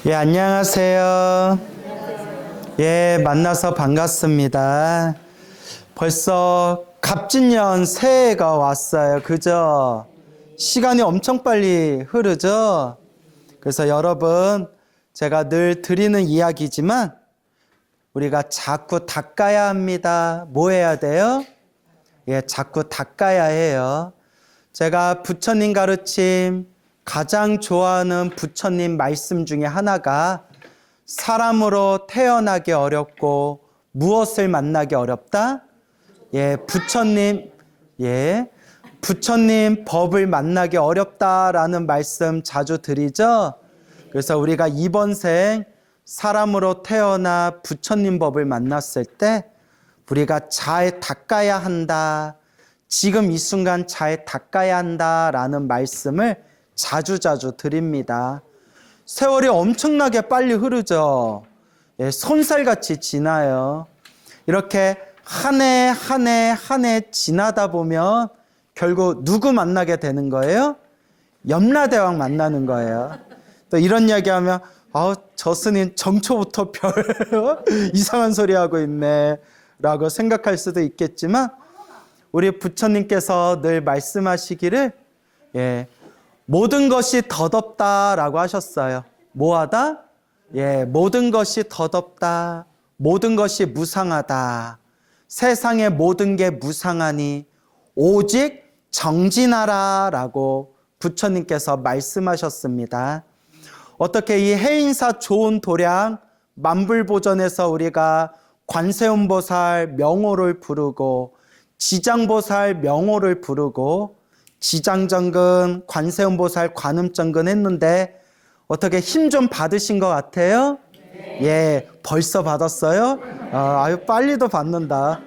예, 안녕하세요. 예, 만나서 반갑습니다. 벌써 갑진년 새해가 왔어요. 그죠? 시간이 엄청 빨리 흐르죠? 그래서 여러분, 제가 늘 드리는 이야기지만 우리가 자꾸 닦아야 합니다. 뭐 해야 돼요? 예, 자꾸 닦아야 해요. 제가 부처님 가르침 가장 좋아하는 부처님 말씀 중에 하나가 사람으로 태어나기 어렵고 무엇을 만나기 어렵다? 예, 부처님 법을 만나기 어렵다라는 말씀 자주 드리죠. 그래서 우리가 이번 생 사람으로 태어나 부처님 법을 만났을 때 우리가 잘 닦아야 한다. 지금 이 순간 잘 닦아야 한다라는 말씀을 자주자주 드립니다. 세월이 엄청나게 빨리 흐르죠. 예, 손살같이 지나요. 이렇게 한 해 한 해 한 해 지나다 보면 결국 누구 만나게 되는 거예요? 염라대왕 만나는 거예요. 또 이런 이야기하면 저 스님 정초부터 별 이상한 소리 하고 있네 라고 생각할 수도 있겠지만 우리 부처님께서 늘 말씀하시기를 모든 것이 덧없다라고 하셨어요. 뭐하다? 모든 것이 덧없다. 모든 것이 무상하다. 세상의 모든 게 무상하니 오직 정진하라라고 부처님께서 말씀하셨습니다. 어떻게 이 해인사 좋은 도량 만불보전에서 우리가 관세음보살 명호를 부르고 지장보살 명호를 부르고 지장정근, 관세음보살 관음정근 했는데 어떻게 힘 좀 받으신 것 같아요? 예, 벌써 받았어요? 아유, 빨리도 받는다.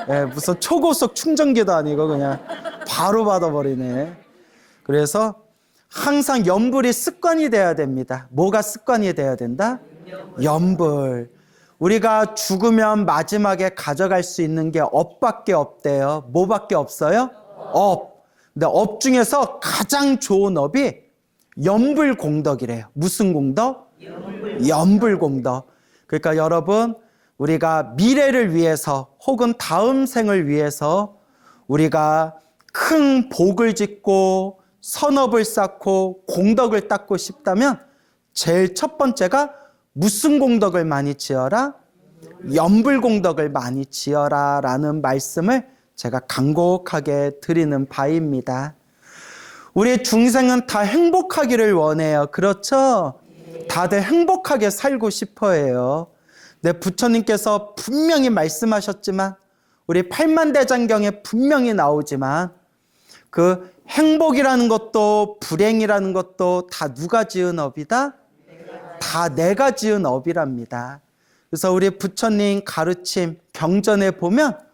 예, 무슨 초고속 충전기도 아니고 그냥 바로 받아버리네. 그래서 항상 염불이 습관이 돼야 됩니다. 뭐가 습관이 돼야 된다? 염불. 우리가 죽으면 마지막에 가져갈 수 있는 게 업밖에 없대요. 뭐밖에 없어요? 업. 근데 업 중에서 가장 좋은 업이 염불공덕이래요. 무슨 공덕? 염불공덕. 그러니까 여러분, 우리가 미래를 위해서 혹은 다음 생을 위해서 우리가 큰 복을 짓고 선업을 쌓고 공덕을 닦고 싶다면 제일 첫 번째가 무슨 공덕을 많이 지어라? 염불공덕을 많이 지어라 라는 말씀을 제가 간곡하게 드리는 바입니다. 우리 중생은 다 행복하기를 원해요. 그렇죠? 다들 행복하게 살고 싶어 해요. 네, 부처님께서 분명히 말씀하셨지만 우리 팔만대장경에 분명히 나오지만 그 행복이라는 것도 불행이라는 것도 다 누가 지은 업이다? 다 내가 지은 업이랍니다. 그래서 우리 부처님 가르침 경전에 보면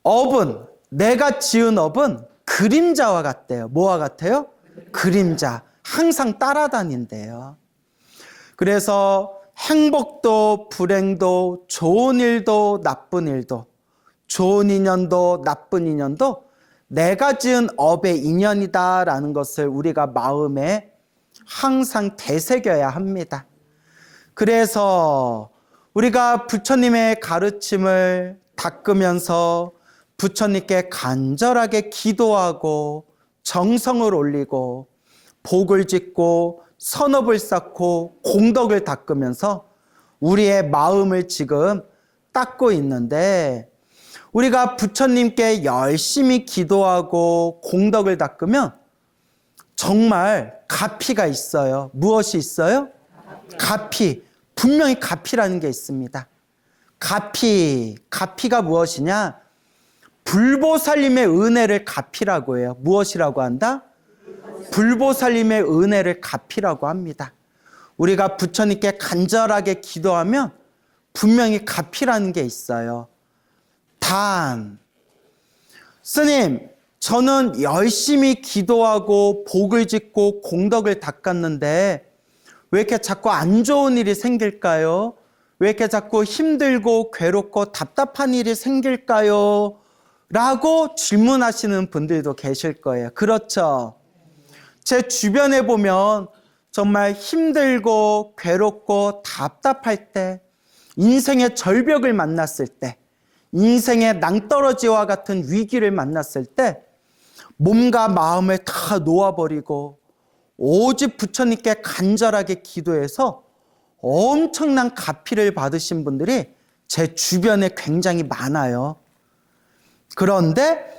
업은, 내가 지은 업은 그림자와 같대요. 뭐와 같아요? 그림자. 항상 따라다닌대요. 그래서 행복도 불행도 좋은 일도 나쁜 일도 좋은 인연도 나쁜 인연도 내가 지은 업의 인연이다라는 것을 우리가 마음에 항상 되새겨야 합니다. 그래서 우리가 부처님의 가르침을 닦으면서 부처님께 간절하게 기도하고 정성을 올리고 복을 짓고 선업을 쌓고 공덕을 닦으면서 우리의 마음을 지금 닦고 있는데 우리가 부처님께 열심히 기도하고 공덕을 닦으면 정말 가피가 있어요. 무엇이 있어요? 가피. 분명히 가피라는 게 있습니다. 가피가 무엇이냐? 불보살님의 은혜를 가피라고 해요. 무엇이라고 한다? 불보살님의 은혜를 가피라고 합니다. 우리가 부처님께 간절하게 기도하면 분명히 가피라는 게 있어요. 단, 스님, 저는 열심히 기도하고 복을 짓고 공덕을 닦았는데 왜 이렇게 자꾸 안 좋은 일이 생길까요? 왜 이렇게 자꾸 힘들고 괴롭고 답답한 일이 생길까요? 라고 질문하시는 분들도 계실 거예요. 그렇죠? 제 주변에 보면 정말 힘들고 괴롭고 답답할 때, 인생의 절벽을 만났을 때, 인생의 낭떠러지와 같은 위기를 만났을 때 몸과 마음을 다 놓아버리고 오직 부처님께 간절하게 기도해서 엄청난 가피를 받으신 분들이 제 주변에 굉장히 많아요. 그런데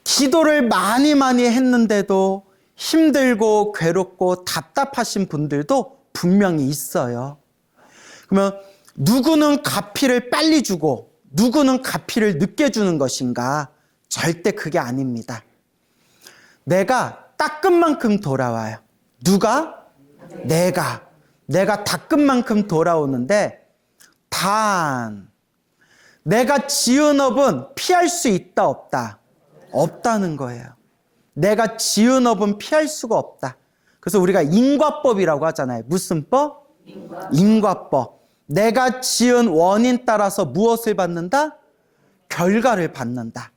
기도를 많이 했는데도 힘들고 괴롭고 답답하신 분들도 분명히 있어요. 그러면 누구는 가피를 빨리 주고 누구는 가피를 늦게 주는 것인가? 절대 그게 아닙니다. 내가 닦은 만큼 돌아와요. 누가? 내가 닦은 만큼 돌아오는데, 단 내가 지은 업은 피할 수 있다 없다? 없다는 거예요. 내가 지은 업은 피할 수가 없다. 그래서 우리가 인과법이라고 하잖아요. 무슨 법? 인과법. 내가 지은 원인 따라서 무엇을 받는다? 결과를 받는다.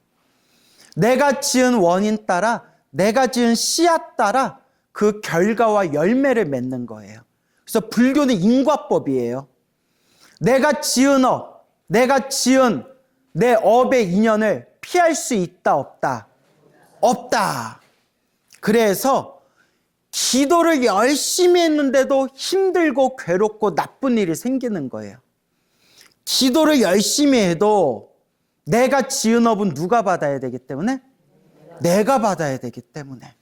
내가 지은 원인 따라, 내가 지은 씨앗 따라 그 결과와 열매를 맺는 거예요. 그래서 불교는 인과법이에요. 내가 지은 업, 내가 지은 내 업의 인연을 피할 수 있다 없다? 없다. 그래서 기도를 열심히 했는데도 힘들고 괴롭고 나쁜 일이 생기는 거예요. 기도를 열심히 해도 내가 지은 업은 누가 받아야 되기 때문에? 내가 받아야 되기 때문에.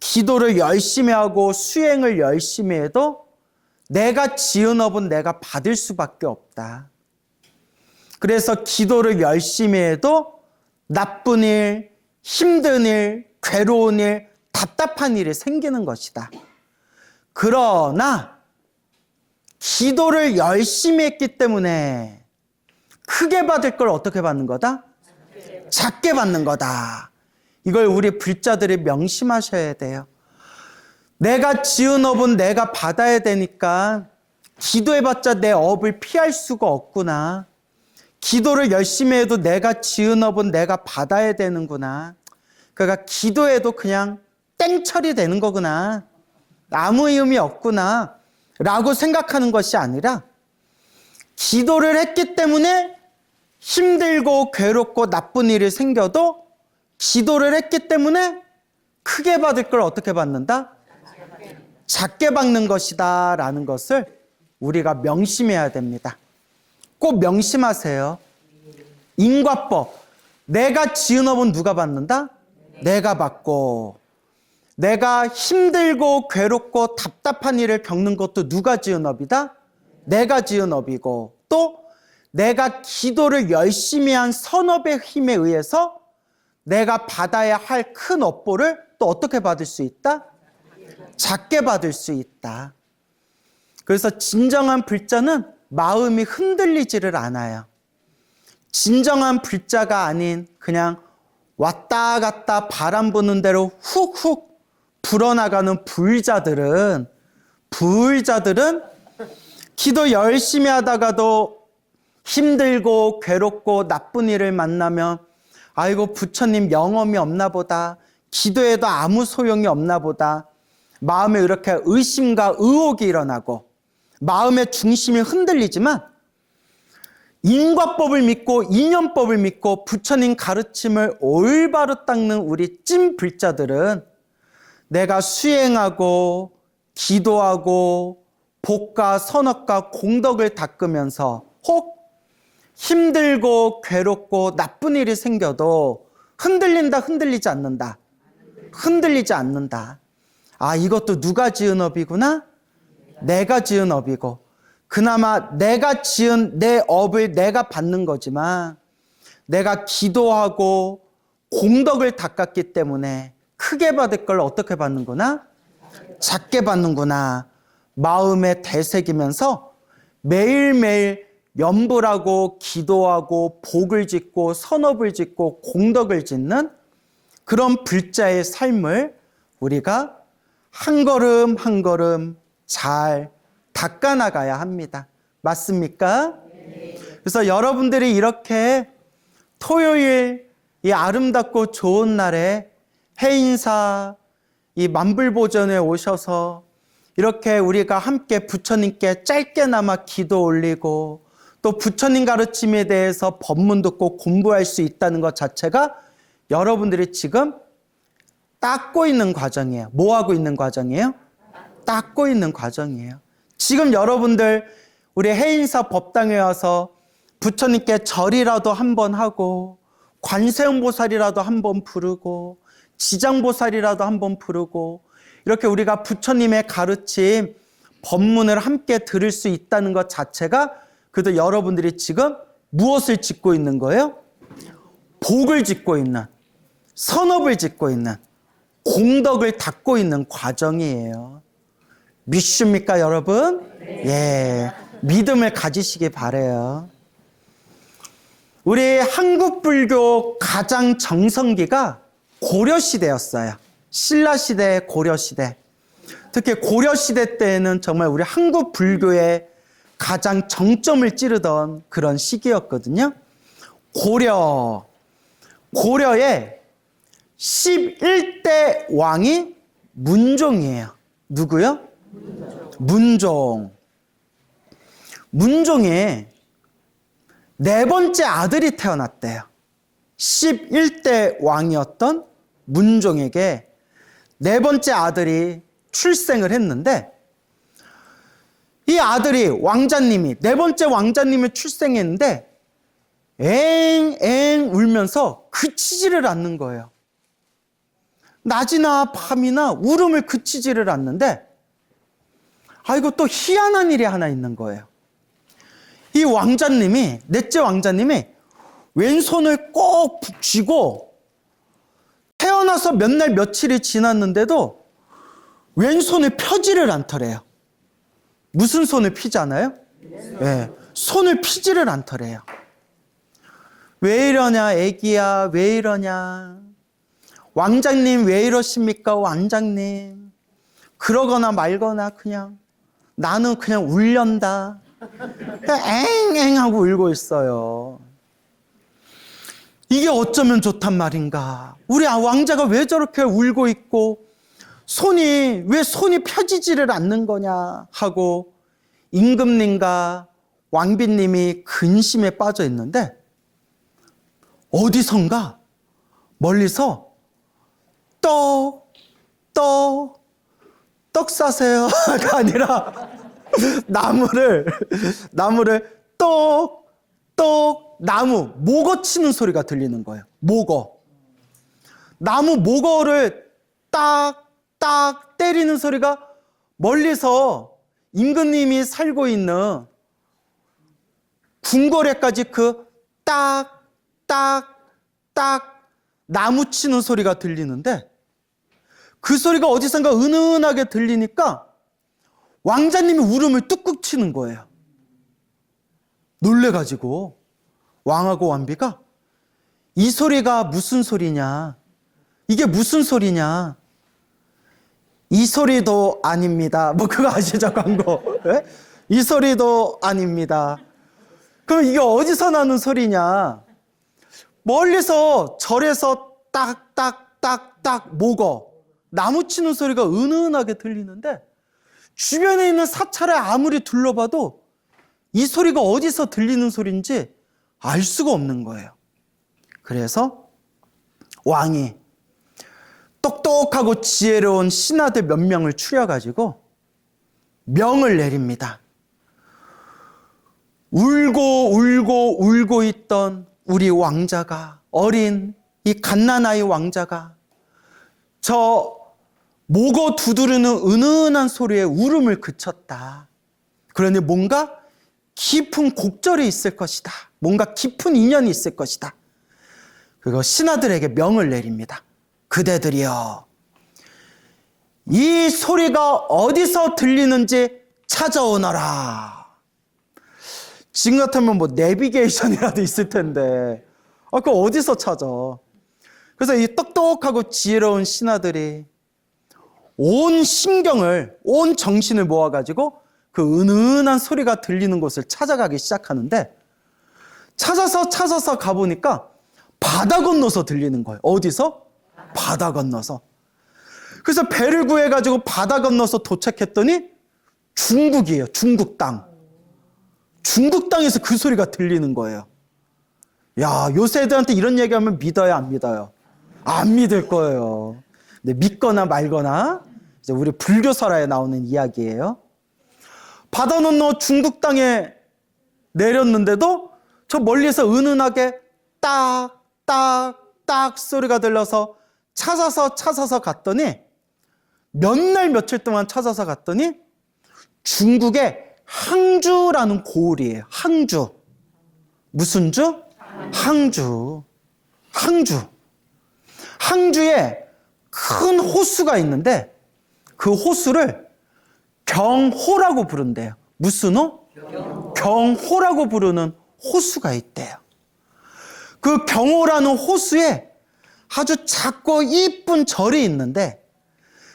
기도를 열심히 하고 수행을 열심히 해도 내가 지은 업은 내가 받을 수밖에 없다. 그래서 기도를 열심히 해도 나쁜 일, 힘든 일, 괴로운 일, 답답한 일이 생기는 것이다. 그러나 기도를 열심히 했기 때문에 크게 받을 걸 어떻게 받는 거다? 작게 받는 거다. 이걸 우리 불자들이 명심하셔야 돼요. 내가 지은 업은 내가 받아야 되니까 기도해봤자 내 업을 피할 수가 없구나. 기도를 열심히 해도 내가 지은 업은 내가 받아야 되는구나. 그러니까 기도해도 그냥 땡처리 되는 거구나. 아무 의미 없구나. 라고 생각하는 것이 아니라 기도를 했기 때문에 힘들고 괴롭고 나쁜 일이 생겨도 기도를 했기 때문에 크게 받을 걸 어떻게 받는다? 작게 받는 것이다 라는 것을 우리가 명심해야 됩니다. 꼭 명심하세요. 인과법. 내가 지은 업은 누가 받는다? 내가 받고, 내가 힘들고 괴롭고 답답한 일을 겪는 것도 누가 지은 업이다? 내가 지은 업이고, 또 내가 기도를 열심히 한 선업의 힘에 의해서 내가 받아야 할 큰 업보를 또 어떻게 받을 수 있다? 작게 받을 수 있다. 그래서 진정한 불자는 마음이 흔들리지를 않아요. 진정한 불자가 아닌 그냥 왔다 갔다 바람 부는 대로 훅훅 불어나가는 불자들은 기도 열심히 하다가도 힘들고 괴롭고 나쁜 일을 만나면 아이고 부처님 영험이 없나 보다. 기도해도 아무 소용이 없나 보다. 마음에 이렇게 의심과 의혹이 일어나고 마음의 중심이 흔들리지만 인과법을 믿고 인연법을 믿고 부처님 가르침을 올바로 닦는 우리 찐 불자들은 내가 수행하고 기도하고 복과 선업과 공덕을 닦으면서 혹 힘들고 괴롭고 나쁜 일이 생겨도 흔들린다, 흔들리지 않는다. 흔들리지 않는다. 아, 이것도 누가 지은 업이구나? 내가 지은 업이고, 그나마 내가 지은 내 업을 내가 받는 거지만 내가 기도하고 공덕을 닦았기 때문에 크게 받을 걸 어떻게 받는구나? 작게 받는구나. 마음에 되새기면서 매일매일 염불하고 기도하고 복을 짓고 선업을 짓고 공덕을 짓는 그런 불자의 삶을 우리가 한 걸음 한 걸음 잘 닦아나가야 합니다. 맞습니까? 그래서 여러분들이 이렇게 토요일 이 아름답고 좋은 날에 해인사 이 만불보전에 오셔서 이렇게 우리가 함께 부처님께 짧게나마 기도 올리고 또 부처님 가르침에 대해서 법문 듣고 공부할 수 있다는 것 자체가 여러분들이 지금 닦고 있는 과정이에요. 뭐 하고 있는 과정이에요? 닦고 있는 과정이에요. 지금 여러분들 우리 해인사 법당에 와서 부처님께 절이라도 한번 하고 관세음보살이라도 한번 부르고 지장보살이라도 한번 부르고 이렇게 우리가 부처님의 가르침 법문을 함께 들을 수 있다는 것 자체가 그래도 여러분들이 지금 무엇을 짓고 있는 거예요? 복을 짓고 있는, 선업을 짓고 있는, 공덕을 닦고 있는 과정이에요. 믿습니까, 여러분? 예, 믿음을 가지시기 바라요. 우리 한국 불교 가장 정성기가 고려시대였어요. 신라시대, 고려시대. 특히 고려시대 때에는 정말 우리 한국 불교의 가장 정점을 찌르던 그런 시기였거든요. 고려의 11대 왕이 문종이에요. 누구요? 문종. 문종의 네 번째 아들이 태어났대요. 11대 왕이었던 문종에게 네 번째 아들이 출생을 했는데 이 아들이 왕자님이 네 번째 왕자님이 출생했는데 엥엥 울면서 그치지를 않는 거예요. 낮이나 밤이나 울음을 그치지를 않는데 이거 또 희한한 일이 하나 있는 거예요. 이 왕자님이 넷째 왕자님이 왼손을 꼭 쥐고 태어나서 몇 날 며칠이 지났는데도 왼손을 펴지를 않더래요. 무슨 손을 피잖아요? 네, 손을 피지를 않더래요. 왜 이러냐 애기야, 왜 이러냐. 왕자님 왜 이러십니까, 왕자님. 그러거나 말거나 그냥 나는 그냥 울련다. 엥엥 하고 울고 있어요. 이게 어쩌면 좋단 말인가. 우리 왕자가 왜 저렇게 울고 있고 왜 손이 펴지지를 않는 거냐 하고 임금님과 왕비님이 근심에 빠져 있는데 어디선가 멀리서 떡 싸세요가 아니라 나무를 나무 목어 치는 소리가 들리는 거예요. 나무 목어를 딱 때리는 소리가 멀리서 임금님이 살고 있는 궁궐에까지 그 딱 나무 치는 소리가 들리는데 그 소리가 어디선가 은은하게 들리니까 왕자님이 울음을 뚝뚝 치는 거예요. 놀래가지고 왕하고 왕비가 이 소리가 무슨 소리냐, 이게 무슨 소리냐. 이 소리도 아닙니다. 뭐 그거 아시죠, 광고? 네? 이 소리도 아닙니다. 그럼 이게 어디서 나는 소리냐? 멀리서 절에서 딱딱딱딱 목어 나무 치는 소리가 은은하게 들리는데 주변에 있는 사찰을 아무리 둘러봐도 이 소리가 어디서 들리는 소리인지 알 수가 없는 거예요. 그래서 왕이 똑똑하고 지혜로운 신하들 몇 명을 추려가지고 명을 내립니다. 울고 있던 우리 왕자가, 어린 이 갓난아이 왕자가 저 목어 두드리는 은은한 소리에 울음을 그쳤다. 그러니 뭔가 깊은 곡절이 있을 것이다. 뭔가 깊은 인연이 있을 것이다. 그리고 신하들에게 명을 내립니다. 그대들이여, 이 소리가 어디서 들리는지 찾아오너라. 지금 같으면 뭐 내비게이션이라도 있을 텐데 그거 어디서 찾아. 그래서 이 똑똑하고 지혜로운 신하들이 온 신경을, 온 정신을 모아가지고 그 은은한 소리가 들리는 곳을 찾아가기 시작하는데 찾아서 가보니까 바다 건너서 들리는 거예요. 어디서? 바다 건너서. 그래서 배를 구해가지고 바다 건너서 도착했더니 중국이에요. 중국 땅. 중국 땅에서 그 소리가 들리는 거예요. 야, 요새 애들한테 이런 얘기하면 믿어요, 안 믿어요? 안 믿을 거예요. 근데 믿거나 말거나 이제 우리 불교설화에 나오는 이야기예요. 바다 건너 중국 땅에 내렸는데도 저 멀리서 은은하게 딱, 딱, 딱 소리가 들려서 찾아서 갔더니 몇 날 며칠 동안 찾아서 갔더니 중국의 항주라는 고을이에요. 항주. 무슨 주? 항주. 항주에 큰 호수가 있는데 그 호수를 경호라고 부른대요. 무슨 호? 경호라고 부르는 호수가 있대요. 그 경호라는 호수에 아주 작고 이쁜 절이 있는데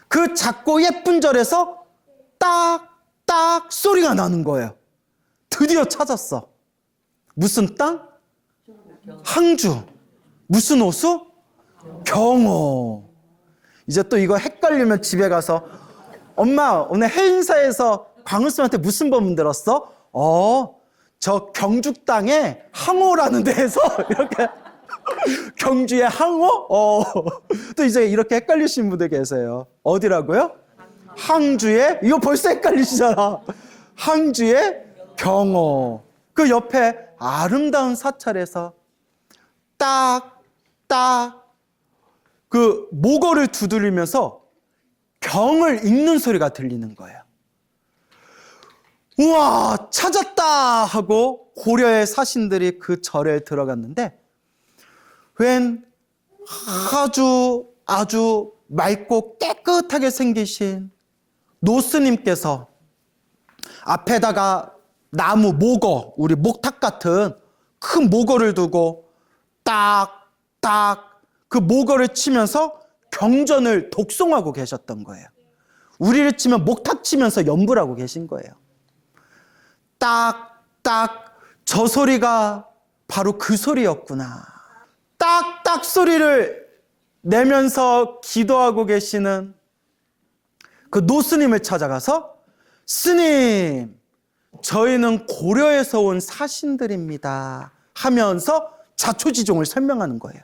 그 작고 예쁜 절에서 딱 소리가 나는 거예요. 드디어 찾았어. 무슨 땅? 항주. 무슨 호수? 경호. 이제 또 이거 헷갈리면 집에 가서 엄마 오늘 행사에서 광우쌤한테 무슨 법문 들었어? 저 경주 땅에 항호라는 데에서 이렇게 경주의 항호? 또 이제 이렇게 헷갈리시는 분들 계세요. 어디라고요? 항주의, 이거 벌써 헷갈리시잖아. 항주의 경호. 그 옆에 아름다운 사찰에서 그 모거를 두드리면서 경을 읽는 소리가 들리는 거예요. 우와, 찾았다 하고 고려의 사신들이 그 절에 들어갔는데 웬 아주 맑고 깨끗하게 생기신 노스님께서 앞에다가 나무 모거, 우리 목탁 같은 큰 모거를 두고 딱 그 모거를 치면서 경전을 독송하고 계셨던 거예요. 우리를 치면 목탁 치면서 연불 하고 계신 거예요. 딱 저 소리가 바로 그 소리였구나. 딱 소리를 내면서 기도하고 계시는 그 노스님을 찾아가서 스님, 저희는 고려에서 온 사신들입니다 하면서 자초지종을 설명하는 거예요.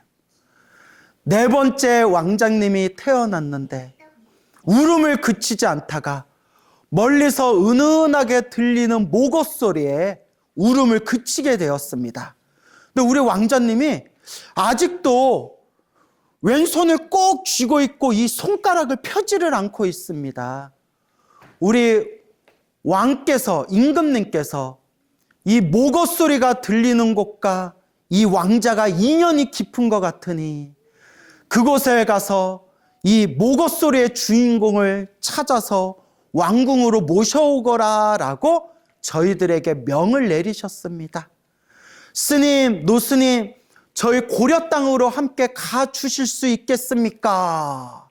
네 번째 왕자님이 태어났는데 울음을 그치지 않다가 멀리서 은은하게 들리는 모거 소리에 울음을 그치게 되었습니다. 근데 우리 왕자님이 아직도 왼손을 꼭 쥐고 있고 이 손가락을 펴지를 않고 있습니다. 우리 왕께서, 임금님께서 이 모거 소리가 들리는 곳과 이 왕자가 인연이 깊은 것 같으니 그곳에 가서 이 모거 소리의 주인공을 찾아서 왕궁으로 모셔오거라 라고 저희들에게 명을 내리셨습니다. 스님, 노스님, 저희 고려 땅으로 함께 가주실 수 있겠습니까?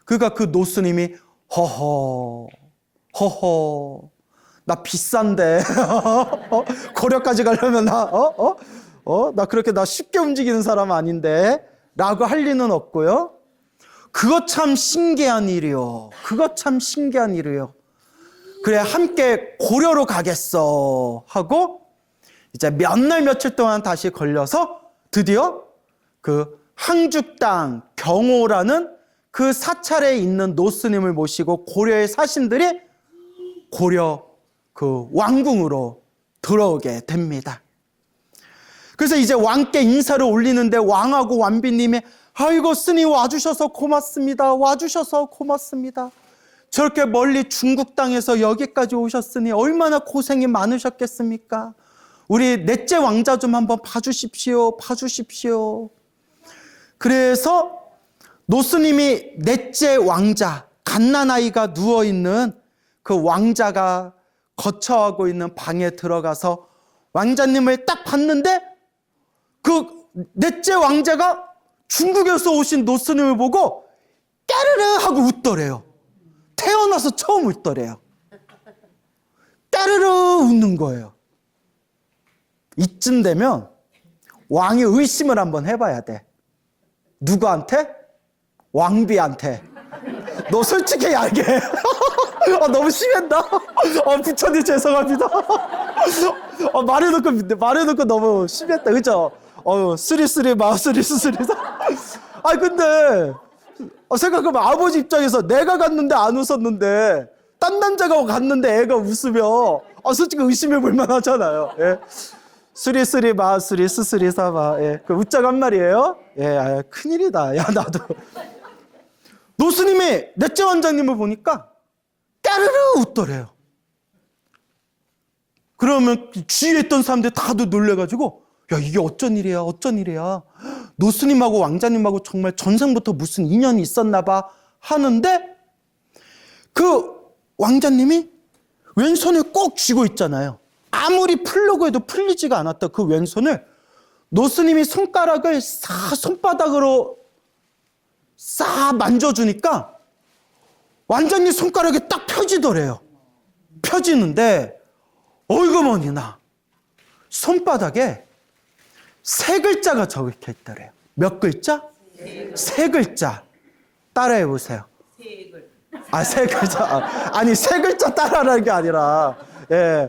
그러니까 그 노스님이 허허 나 비싼데 고려까지 가려면 나 그렇게 나 쉽게 움직이는 사람 아닌데 라고 할 리는 없고요. 그거 참 신기한 일이요. 그래, 함께 고려로 가겠어 하고 이제 몇 날 며칠 동안 다시 걸려서 드디어 그 항주 땅 경호라는 그 사찰에 있는 노스님을 모시고 고려의 사신들이 고려 그 왕궁으로 들어오게 됩니다. 그래서 이제 왕께 인사를 올리는데 왕하고 왕비님이 아이고 스님 와주셔서 고맙습니다. 저렇게 멀리 중국 땅에서 여기까지 오셨으니 얼마나 고생이 많으셨겠습니까? 우리 넷째 왕자 좀 한번 봐주십시오. 그래서 노스님이 넷째 왕자, 갓난아이가 누워있는 그 왕자가 거처하고 있는 방에 들어가서 왕자님을 딱 봤는데 그 넷째 왕자가 중국에서 오신 노스님을 보고 까르르 하고 웃더래요. 태어나서 처음 웃더래요. 까르르 웃는 거예요. 이쯤 되면 왕이 의심을 한번 해봐야 돼. 누구한테? 왕비한테. 너 솔직히 얄게. 너무 심했나? 부처님 죄송합니다. 말해놓고 너무 심했다. 그죠? 쓰리쓰리 마쓰리 쓰리다. 근데 생각해보면 아버지 입장에서 내가 갔는데 안 웃었는데 딴 남자가 갔는데 애가 웃으면 솔직히 의심해 볼 만하잖아요. 예. 쓰리쓰리 마쓰리 스쓰리 사마. 예. 그 웃자고 한 말이에요. 예, 큰일이다. 야, 나도. 노스님이 넷째 원장님을 보니까 까르르 웃더래요. 그러면 주위에 있던 사람들이 다들 놀래가지고 야, 이게 어쩐 일이야, 어쩐 일이야. 노스님하고 왕자님하고 정말 전생부터 무슨 인연이 있었나 봐 하는데 그 왕자님이 왼손을 꼭 쥐고 있잖아요. 아무리 풀려고 해도 풀리지가 않았다. 그 왼손을 노스님이 손가락을 손바닥으로 만져주니까 왕자님 손가락이 딱 펴지더래요. 펴지는데 어이구머니나 손바닥에 3글자가 적혀 있더래요. 몇 글자? 3글자. 따라해 보세요. 3글자. 아니 3글자 따라하는 게 아니라 예.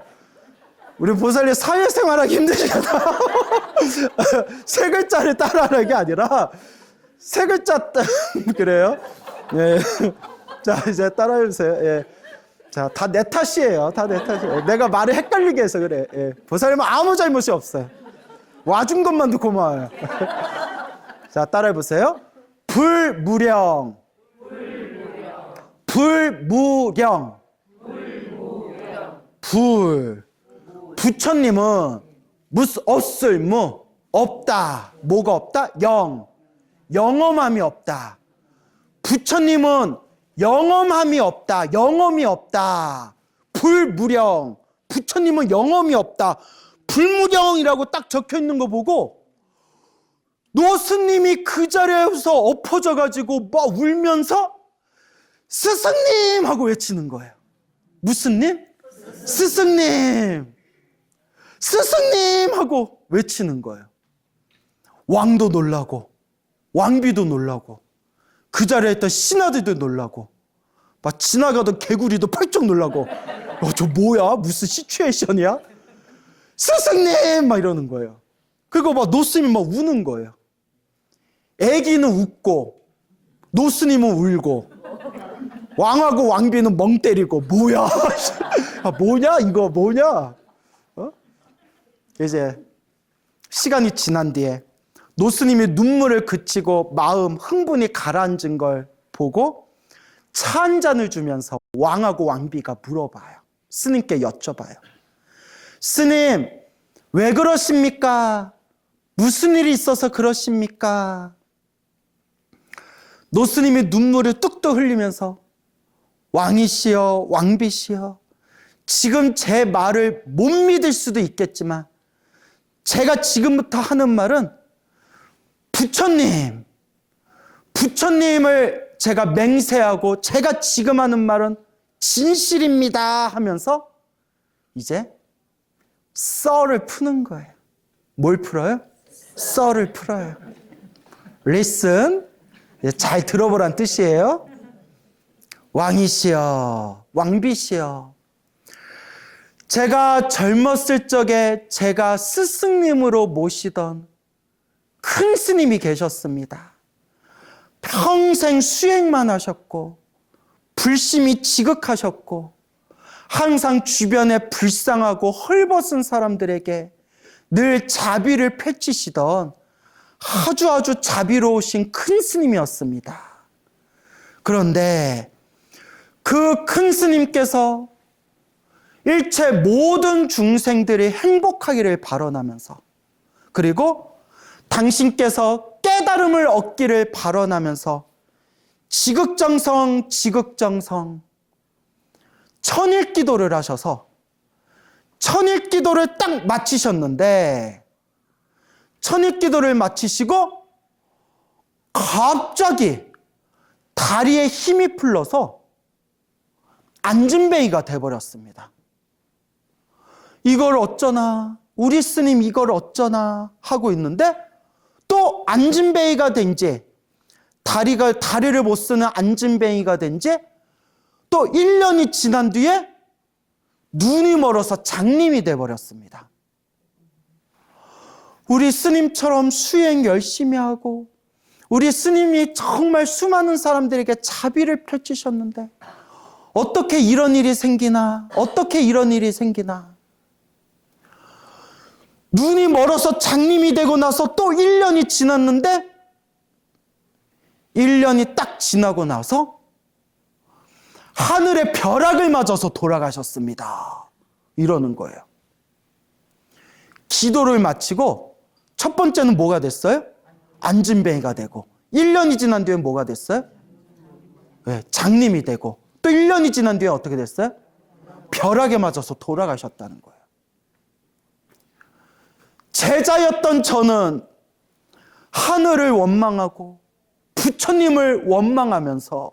우리 보살님 사회생활하기 힘드시잖아. 3글자를 따라하는 게 아니라 3글자 그래요? 예. 자, 이제 따라해 주세요. 예. 자, 다 내 탓이에요. 다 내 탓이에요. 내가 말을 헷갈리게 해서 그래. 예. 보살님은 아무 잘못이 없어요. 와준 것만도 고마워요. 자, 따라해 보세요. 불무령. 불무령. 부처님은 없을무 없다. 뭐가 없다? 영험함이 없다. 부처님은 영험함이 없다. 영험이 없다. 불무령. 부처님은 영험이 없다. 불무령이라고 딱 적혀 있는 거 보고 노스님이 그 자리에서 엎어져가지고 막 울면서 스승님 하고 외치는 거예요. 무슨 님? 스승님. 스승님 하고 외치는 거예요. 왕도 놀라고 왕비도 놀라고 그 자리에 있던 신하들도 놀라고 막 지나가던 개구리도 펄쩍 놀라고 저 뭐야? 무슨 시츄에이션이야? 스승님! 막 이러는 거예요. 그리고 막 노스님이 막 우는 거예요. 애기는 웃고 노스님은 울고 왕하고 왕비는 멍 때리고 뭐야? 뭐냐? 이거 뭐냐? 이제 시간이 지난 뒤에 노스님이 눈물을 그치고 마음 흥분이 가라앉은 걸 보고 차 한 잔을 주면서 왕하고 왕비가 물어봐요. 스님께 여쭤봐요. 스님, 왜 그러십니까? 무슨 일이 있어서 그러십니까? 노스님이 눈물을 뚝뚝 흘리면서 왕이시여, 왕비시여, 지금 제 말을 못 믿을 수도 있겠지만 제가 지금부터 하는 말은 부처님을 제가 맹세하고 제가 지금 하는 말은 진실입니다 하면서 이제 썰을 푸는 거예요. 뭘 풀어요? 썰을 풀어요. Listen. 잘 들어보란 뜻이에요. 왕이시여, 왕비시여, 제가 젊었을 적에 제가 스승님으로 모시던 큰 스님이 계셨습니다. 평생 수행만 하셨고 불심이 지극하셨고 항상 주변에 불쌍하고 헐벗은 사람들에게 늘 자비를 펼치시던 아주 자비로우신 큰 스님이었습니다. 그런데 그 큰 스님께서 일체 모든 중생들이 행복하기를 발언하면서 그리고 당신께서 깨달음을 얻기를 발언하면서 지극정성 천일기도를 하셔서 천일기도를 딱 마치셨는데 천일기도를 마치시고 갑자기 다리에 힘이 풀려서 앉은베이가 돼버렸습니다. 이걸 어쩌나, 우리 스님 이걸 어쩌나 하고 있는데 또 앉은베이가 된 지 다리를 못 쓰는 안진뱅이가 된 지 또 1년이 지난 뒤에 눈이 멀어서 장님이 돼버렸습니다. 우리 스님처럼 수행 열심히 하고 우리 스님이 정말 수많은 사람들에게 자비를 펼치셨는데 어떻게 이런 일이 생기나? 어떻게 이런 일이 생기나? 눈이 멀어서 장님이 되고 나서 또 1년이 지났는데 1년이 딱 지나고 나서 하늘의 벼락을 맞아서 돌아가셨습니다. 이러는 거예요. 기도를 마치고 첫 번째는 뭐가 됐어요? 안진뱅이가 되고 1년이 지난 뒤에 뭐가 됐어요? 네, 장님이 되고 또 1년이 지난 뒤에 어떻게 됐어요? 벼락에 맞아서 돌아가셨다는 거예요. 제자였던 저는 하늘을 원망하고 부처님을 원망하면서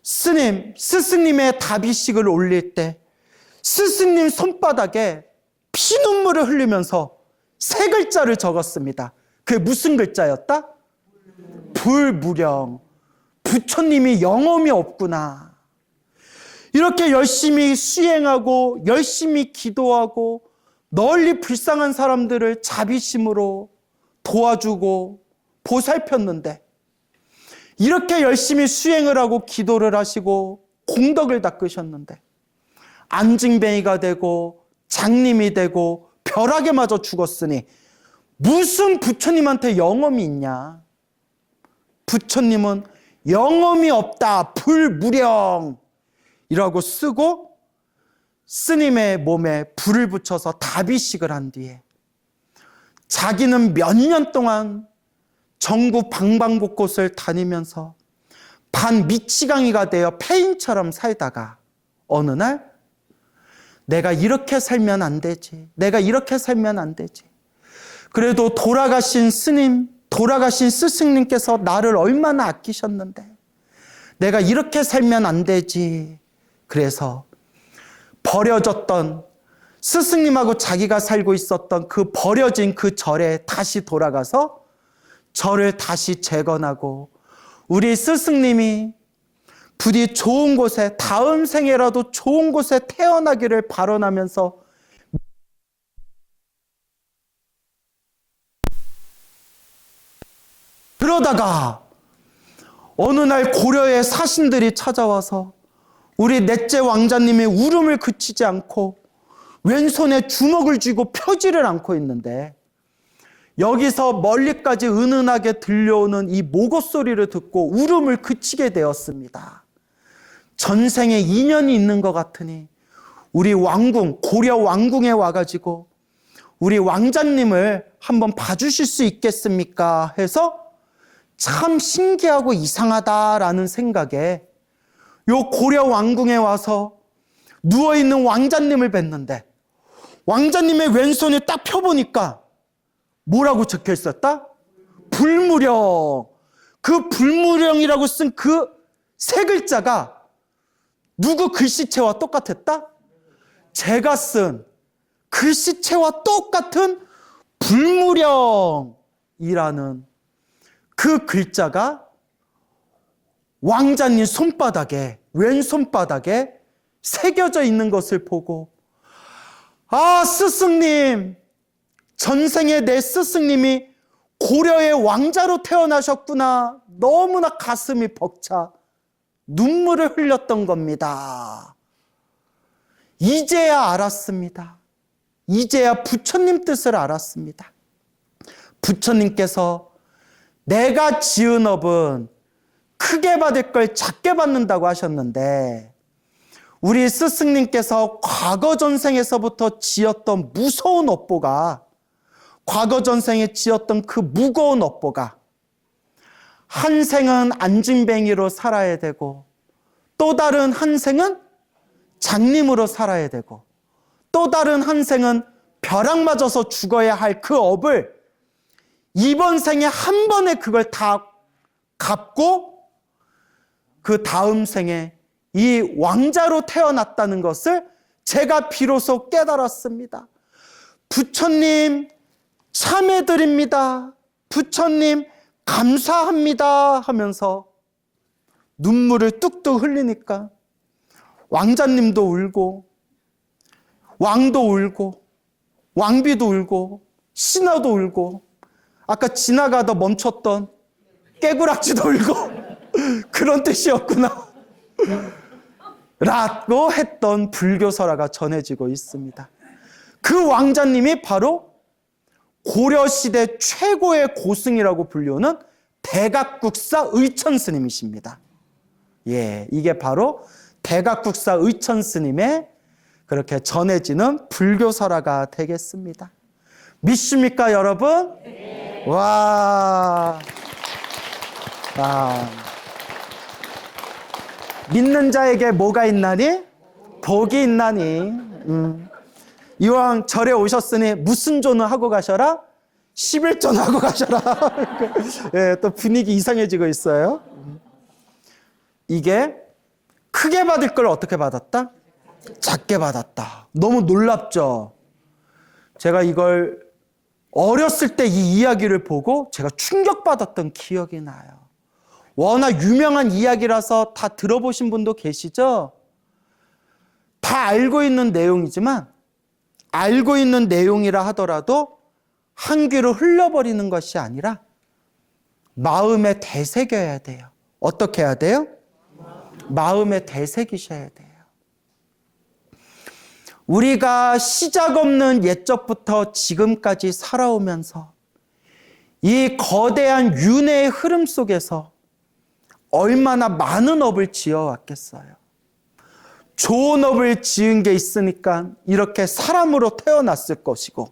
스승님의 다비식을 올릴 때 스승님 손바닥에 피눈물을 흘리면서 3글자를 적었습니다. 그게 무슨 글자였다? 불무령. 부처님이 영험이 없구나. 이렇게 열심히 수행하고 열심히 기도하고 널리 불쌍한 사람들을 자비심으로 도와주고 보살폈는데 이렇게 열심히 수행을 하고 기도를 하시고 공덕을 닦으셨는데 안징뱅이가 되고 장님이 되고 벼락에 맞아 죽었으니 무슨 부처님한테 영험이 있냐? 부처님은 영험이 없다. 불무령이라고 쓰고 스님의 몸에 불을 붙여서 다비식을 한 뒤에 자기는 몇 년 동안 전국 방방곳곳을 다니면서 반미치광이가 되어 폐인처럼 살다가 어느 날 내가 이렇게 살면 안 되지. 내가 이렇게 살면 안 되지. 그래도 돌아가신 스승님께서 나를 얼마나 아끼셨는데 내가 이렇게 살면 안 되지. 그래서 버려졌던 스승님하고 자기가 살고 있었던 그 버려진 그 절에 다시 돌아가서 절을 다시 재건하고 우리 스승님이 부디 좋은 곳에 다음 생에라도 좋은 곳에 태어나기를 발언하면서 그러다가 어느 날 고려의 사신들이 찾아와서 우리 넷째 왕자님의 울음을 그치지 않고 왼손에 주먹을 쥐고 펴지를 않고 있는데 여기서 멀리까지 은은하게 들려오는 이 모고 소리를 듣고 울음을 그치게 되었습니다. 전생에 인연이 있는 것 같으니 우리 왕궁, 고려 왕궁에 와가지고 우리 왕자님을 한번 봐주실 수 있겠습니까? 해서 참 신기하고 이상하다라는 생각에 요 고려 왕궁에 와서 누워있는 왕자님을 뵀는데 왕자님의 왼손을 딱 펴보니까 뭐라고 적혀 있었다? 불무령. 그 불무령이라고 쓴 그 3글자가 누구 글씨체와 똑같았다? 제가 쓴 글씨체와 똑같은 불무령이라는 그 글자가 왕자님 손바닥에, 왼손바닥에 새겨져 있는 것을 보고 아, 스승님, 전생에 내 스승님이 고려의 왕자로 태어나셨구나. 너무나 가슴이 벅차 눈물을 흘렸던 겁니다. 이제야 알았습니다. 이제야 부처님 뜻을 알았습니다. 부처님께서 내가 지은 업은 크게 받을 걸 작게 받는다고 하셨는데 우리 스승님께서 과거 전생에서부터 지었던 무서운 업보가 과거 전생에 지었던 그 무거운 업보가 한 생은 안진뱅이로 살아야 되고 또 다른 한 생은 장님으로 살아야 되고 또 다른 한 생은 벼락 맞아서 죽어야 할 그 업을 이번 생에 한 번에 그걸 다 갚고 그 다음 생에 이 왕자로 태어났다는 것을 제가 비로소 깨달았습니다. 부처님 참해드립니다. 부처님 감사합니다 하면서 눈물을 뚝뚝 흘리니까 왕자님도 울고 왕도 울고 왕비도 울고 신하도 울고 아까 지나가다 멈췄던 깨구락지도 울고 그런 뜻이었구나 라고 했던 불교설화가 전해지고 있습니다. 그 왕자님이 바로 고려시대 최고의 고승이라고 불리우는 대각국사 의천스님이십니다. 예, 이게 바로 대각국사 의천스님의 그렇게 전해지는 불교설화가 되겠습니다. 믿습니까, 여러분? 네. 와. 믿는 자에게 뭐가 있나니? 복이 있나니. 이왕 절에 오셨으니 무슨 조는 하고 가셔라? 11조는 하고 가셔라. 예, 또 분위기 이상해지고 있어요. 이게 크게 받을 걸 어떻게 받았다? 작게 받았다. 너무 놀랍죠? 제가 이걸 어렸을 때 이 이야기를 보고 제가 충격받았던 기억이 나요. 워낙 유명한 이야기라서 다 들어보신 분도 계시죠? 다 알고 있는 내용이지만 알고 있는 내용이라 하더라도 한 귀로 흘려버리는 것이 아니라 마음에 되새겨야 돼요. 어떻게 해야 돼요? 마음에 되새기셔야 돼요. 우리가 시작 없는 옛적부터 지금까지 살아오면서 이 거대한 윤회의 흐름 속에서 얼마나 많은 업을 지어왔겠어요. 좋은 업을 지은 게 있으니까 이렇게 사람으로 태어났을 것이고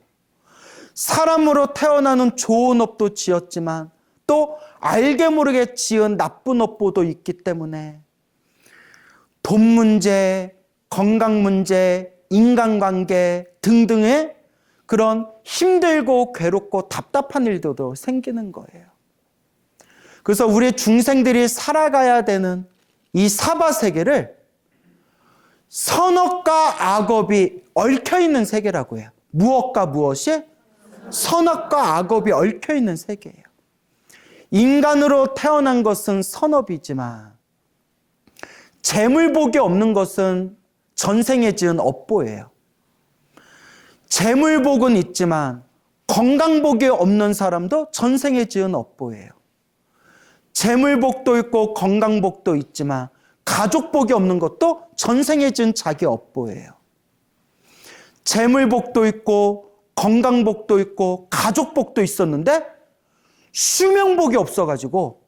사람으로 태어나는 좋은 업도 지었지만 또 알게 모르게 지은 나쁜 업보도 있기 때문에 돈 문제, 건강 문제, 인간관계 등등의 그런 힘들고 괴롭고 답답한 일들도 생기는 거예요. 그래서 우리 중생들이 살아가야 되는 이 사바세계를 선악과 악업이 얽혀있는 세계라고 해요. 무엇과 무엇이? 선악과 악업이 얽혀있는 세계예요. 인간으로 태어난 것은 선업이지만 재물복이 없는 것은 전생에 지은 업보예요. 재물복은 있지만 건강복이 없는 사람도 전생에 지은 업보예요. 재물복도 있고 건강복도 있지만 가족복이 없는 것도 전생에 지은 자기 업보예요. 재물복도 있고 건강복도 있고 가족복도 있었는데 수명복이 없어가지고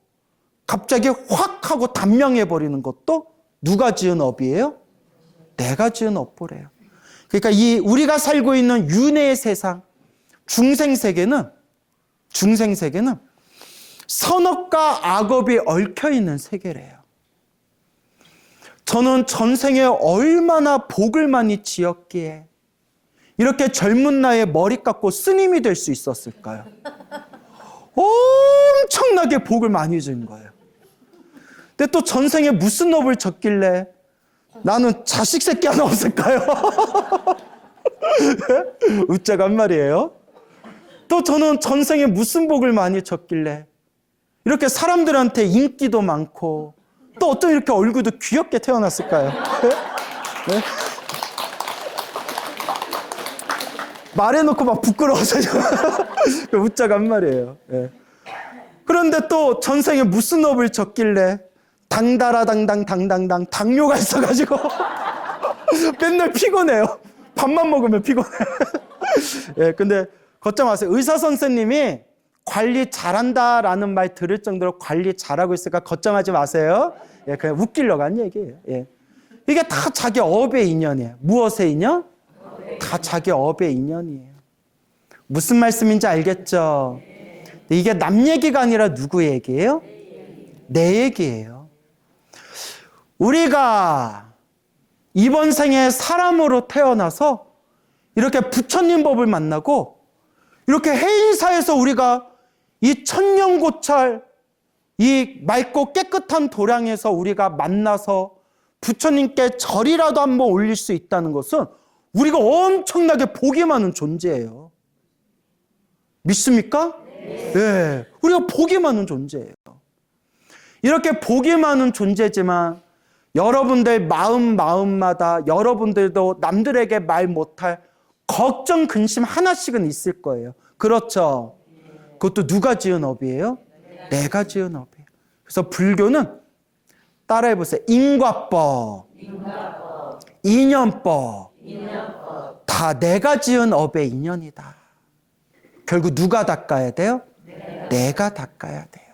갑자기 확 하고 단명해버리는 것도 누가 지은 업이에요? 내가 지은 업보래요. 그러니까 이 우리가 살고 있는 윤회의 세상, 중생세계는 선악과 악업이 얽혀있는 세계래요. 저는 전생에 얼마나 복을 많이 지었기에 이렇게 젊은 나이에 머리 깎고 스님이 될 수 있었을까요? 엄청나게 복을 많이 준 거예요. 근데 또 전생에 무슨 업을 졌길래 나는 자식 새끼 하나 없을까요? 웃자간 말이에요. 또 저는 전생에 무슨 복을 많이 졌길래 이렇게 사람들한테 인기도 많고 또 어쩜 이렇게 얼굴도 귀엽게 태어났을까요? 네? 말해놓고 막 부끄러워서 웃자간 말이에요. 네. 그런데 또 전생에 무슨 업을 졌길래 당당당 당뇨가 있어가지고 맨날 피곤해요. 밥만 먹으면 피곤해. 예, 근데 걱정 마세요. 의사 선생님이 관리 잘한다라는 말 들을 정도로 관리 잘하고 있으니까 걱정하지 마세요. 예, 그냥 웃기려고 한 얘기예요. 예. 이게 다 자기 업의 인연이에요. 무엇의 인연? 다 자기 업의 인연이에요. 무슨 말씀인지 알겠죠? 이게 남 얘기가 아니라 누구 얘기예요? 내 얘기예요. 우리가 이번 생에 사람으로 태어나서 이렇게 부처님 법을 만나고 이렇게 해인사에서 우리가 이 천년고찰 이 맑고 깨끗한 도량에서 우리가 만나서 부처님께 절이라도 한번 올릴 수 있다는 것은 우리가 엄청나게 복이 많은 존재예요. 믿습니까? 네, 우리가 복이 많은 존재예요. 이렇게 복이 많은 존재지만 여러분들 마음마다 여러분들도 남들에게 말 못할 걱정, 근심 하나씩은 있을 거예요. 그렇죠? 그것도 누가 지은 업이에요? 내가 지은 업이에요. 그래서 불교는 따라해보세요. 인과법, 인연법, 다 내가 지은 업의 인연이다. 결국 누가 닦아야 돼요? 내가 닦아야 돼요.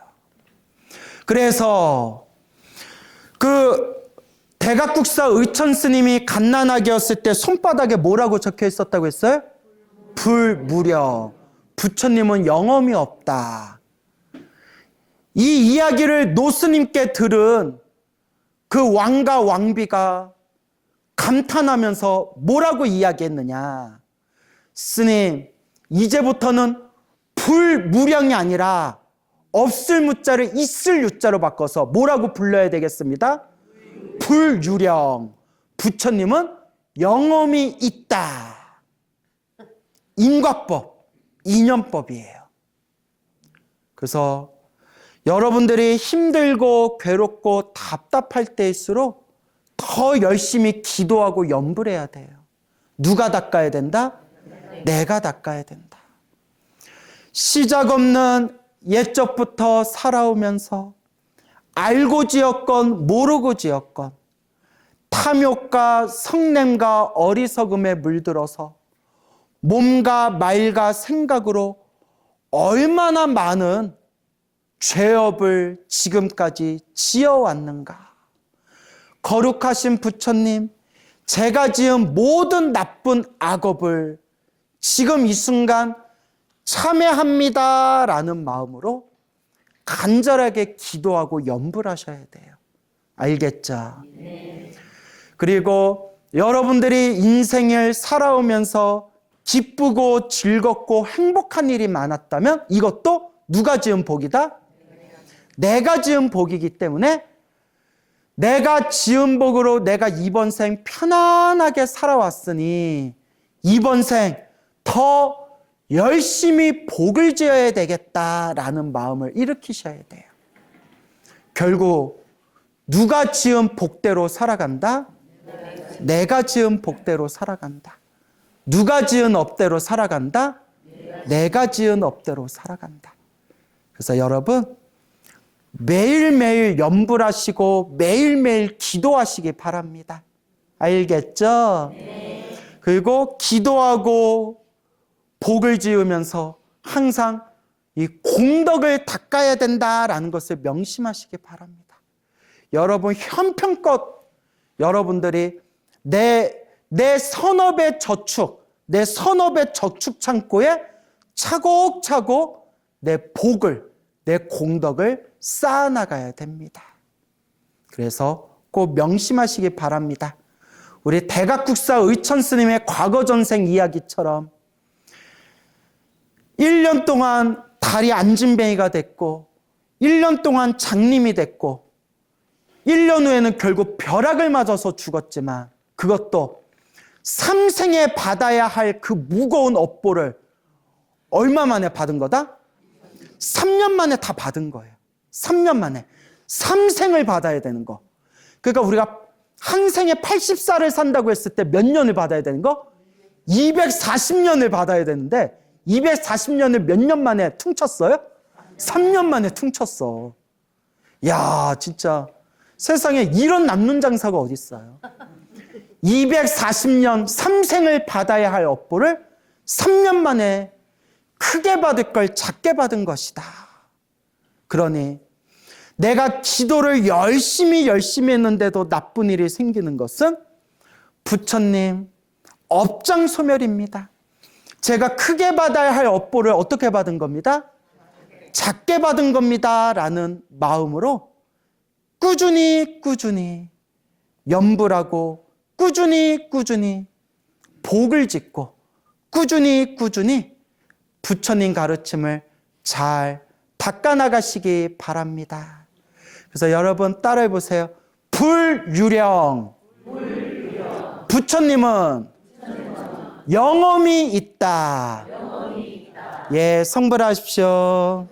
그래서 그 대각국사 의천 스님이 갓난아기였을 때 손바닥에 뭐라고 적혀 있었다고 했어요? 불무력. 부처님은 영험이 없다. 이 이야기를 노스님께 들은 그 왕과 왕비가 감탄하면서 뭐라고 이야기했느냐. 스님, 이제부터는 불무량이 아니라 없을 무자를 있을 유자로 바꿔서 뭐라고 불러야 되겠습니다? 불유령. 부처님은 영험이 있다. 인과법, 인연법이에요. 그래서 여러분들이 힘들고 괴롭고 답답할 때일수록 더 열심히 기도하고 염불 해야 돼요. 누가 닦아야 된다? 내가 닦아야 된다. 시작 없는 옛적부터 살아오면서 알고 지었건 모르고 지었건 탐욕과 성냄과 어리석음에 물들어서 몸과 말과 생각으로 얼마나 많은 죄업을 지금까지 지어왔는가. 거룩하신 부처님, 제가 지은 모든 나쁜 악업을 지금 이 순간 참회합니다라는 마음으로 간절하게 기도하고 염불하셔야 돼요. 알겠죠? 네. 그리고 여러분들이 인생을 살아오면서 기쁘고 즐겁고 행복한 일이 많았다면 이것도 누가 지은 복이다? 내가 지은 복이기 때문에 내가 지은 복으로 내가 이번 생 편안하게 살아왔으니 이번 생 더 열심히 복을 지어야 되겠다라는 마음을 일으키셔야 돼요. 결국 누가 지은 복대로 살아간다? 내가 지은 복대로 살아간다. 누가 지은 업대로 살아간다? 내가 지은 업대로 살아간다. 그래서 여러분 매일매일 염불하시고 매일매일 기도하시기 바랍니다. 알겠죠? 네. 그리고 기도하고 복을 지으면서 항상 이 공덕을 닦아야 된다라는 것을 명심하시기 바랍니다. 여러분 형편껏 여러분들이 내 선업의 저축, 내 선업의 저축 창고에 차곡차곡 내 복을, 내 공덕을 쌓아나가야 됩니다. 그래서 꼭 명심하시기 바랍니다. 우리 대각국사 의천 스님의 과거 전생 이야기처럼 1년 동안 다리 안진뱅이가 됐고 1년 동안 장님이 됐고 1년 후에는 결국 벼락을 맞아서 죽었지만 그것도 3생에 받아야 할 그 무거운 업보를 얼마 만에 받은 거다? 3년 만에 다 받은 거예요. 3년 만에. 3생을 받아야 되는 거. 그러니까 우리가 한 생에 80살을 산다고 했을 때 몇 년을 받아야 되는 거? 240년을 받아야 되는데 240년을 몇 년 만에 퉁쳤어요? 3년 만에 퉁쳤어. 야, 진짜 세상에 이런 남는 장사가 어디 있어요? 240년 3생을 받아야 할 업보를 3년 만에 크게 받을 걸 작게 받은 것이다. 그러니 내가 기도를 열심히 했는데도 나쁜 일이 생기는 것은 부처님 업장소멸입니다. 제가 크게 받아야 할 업보를 어떻게 받은 겁니다? 작게 받은 겁니다. 라는 마음으로 꾸준히 염불하고 꾸준히 복을 짓고 꾸준히 부처님 가르침을 잘 닦아나가시기 바랍니다. 그래서 여러분 따라해 보세요. 불유령. 부처님은 영험이 있다. 예, 성불하십시오.